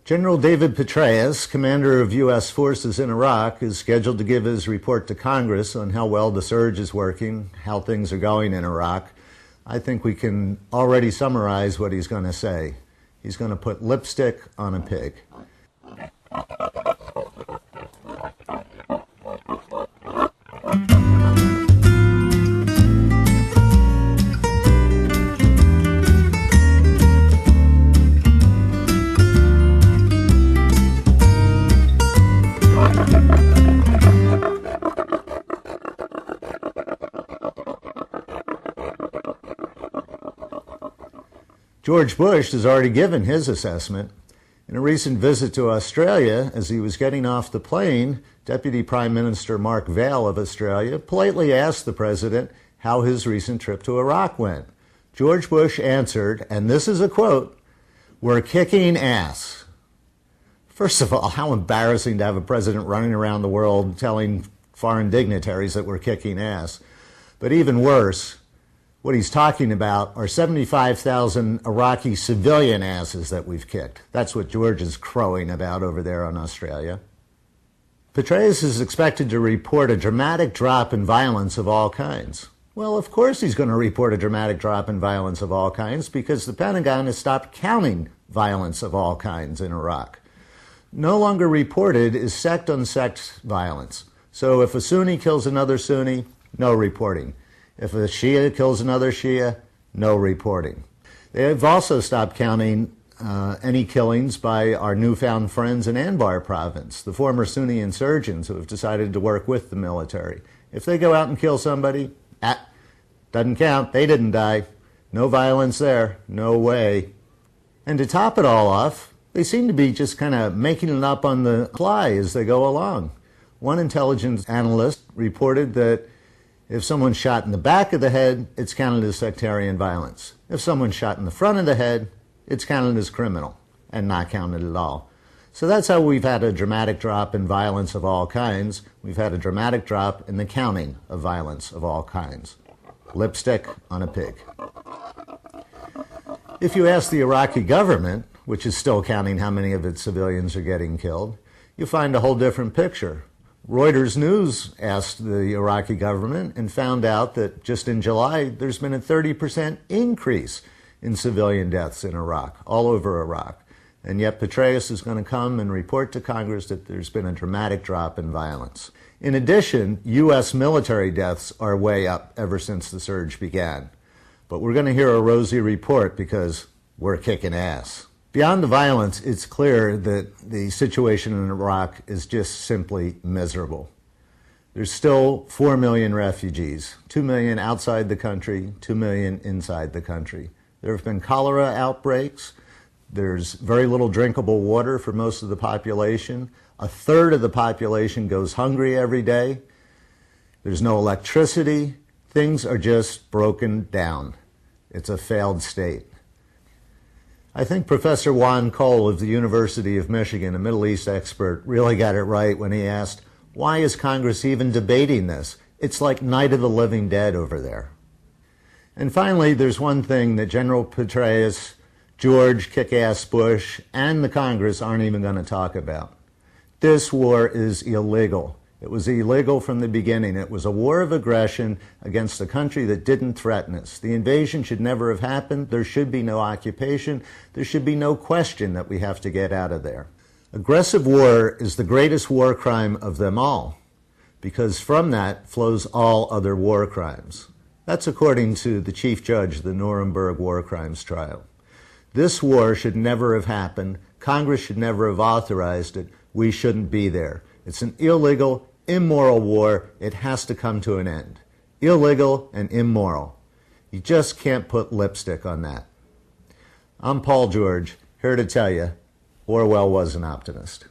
General David Petraeus, commander of U.S. forces in Iraq, is scheduled to give his report to Congress on how well the surge is working, how things are going in Iraq. I think we can already summarize what he's going to say. He's going to put lipstick on a pig. George Bush has already given his assessment. In a recent visit to Australia, as he was getting off the plane, Deputy Prime Minister Mark Vaile of Australia politely asked the president how his recent trip to Iraq went. George Bush answered, and this is a quote, "We're kicking ass." First of all, how embarrassing to have a president running around the world telling foreign dignitaries that we're kicking ass. But even worse, what he's talking about are 75,000 Iraqi civilian asses that we've kicked. That's what George is crowing about over there in Australia. Petraeus is expected to report a dramatic drop in violence of all kinds. Well, of course he's going to report a dramatic drop in violence of all kinds because the Pentagon has stopped counting violence of all kinds in Iraq. No longer reported is sect-on-sect violence. So if a Sunni kills another Sunni, no reporting. If a Shia kills another Shia, no reporting. They've also stopped counting any killings by our newfound friends in Anbar province, the former Sunni insurgents who have decided to work with the military. If they go out and kill somebody, doesn't count, they didn't die. No violence there, no way. And to top it all off, they seem to be just kind of making it up on the fly as they go along. One intelligence analyst reported that if someone's shot in the back of the head, it's counted as sectarian violence. If someone's shot in the front of the head, it's counted as criminal and not counted at all. So that's how we've had a dramatic drop in violence of all kinds. We've had a dramatic drop in the counting of violence of all kinds. Lipstick on a pig. If you ask the Iraqi government, which is still counting how many of its civilians are getting killed, you find a whole different picture. Reuters News asked the Iraqi government and found out that just in July, there's been a 30% increase in civilian deaths in Iraq, all over Iraq. And yet Petraeus is going to come and report to Congress that there's been a dramatic drop in violence. In addition, U.S. military deaths are way up ever since the surge began. But we're going to hear a rosy report because we're kicking ass. Beyond the violence, it's clear that the situation in Iraq is just simply miserable. There's still 4 million refugees, 2 million outside the country, 2 million inside the country. There have been cholera outbreaks. There's very little drinkable water for most of the population. A third of the population goes hungry every day. There's no electricity. Things are just broken down. It's a failed state. I think Professor Juan Cole of the University of Michigan, a Middle East expert, really got it right when he asked, why is Congress even debating this? It's like Night of the Living Dead over there. And finally, there's one thing that General Petraeus, George Kick-Ass Bush, and the Congress aren't even going to talk about. This war is illegal. It was illegal from the beginning. It was a war of aggression against a country that didn't threaten us. The invasion should never have happened. There should be no occupation. There should be no question that we have to get out of there. Aggressive war is the greatest war crime of them all, because from that flows all other war crimes. That's according to the chief judge of the Nuremberg war crimes trial. This war should never have happened. Congress should never have authorized it. We shouldn't be there. It's an illegal, immoral war. It has to come to an end. Illegal and immoral. You just can't put lipstick on that. I'm Paul George, here to tell you, Orwell was an optimist.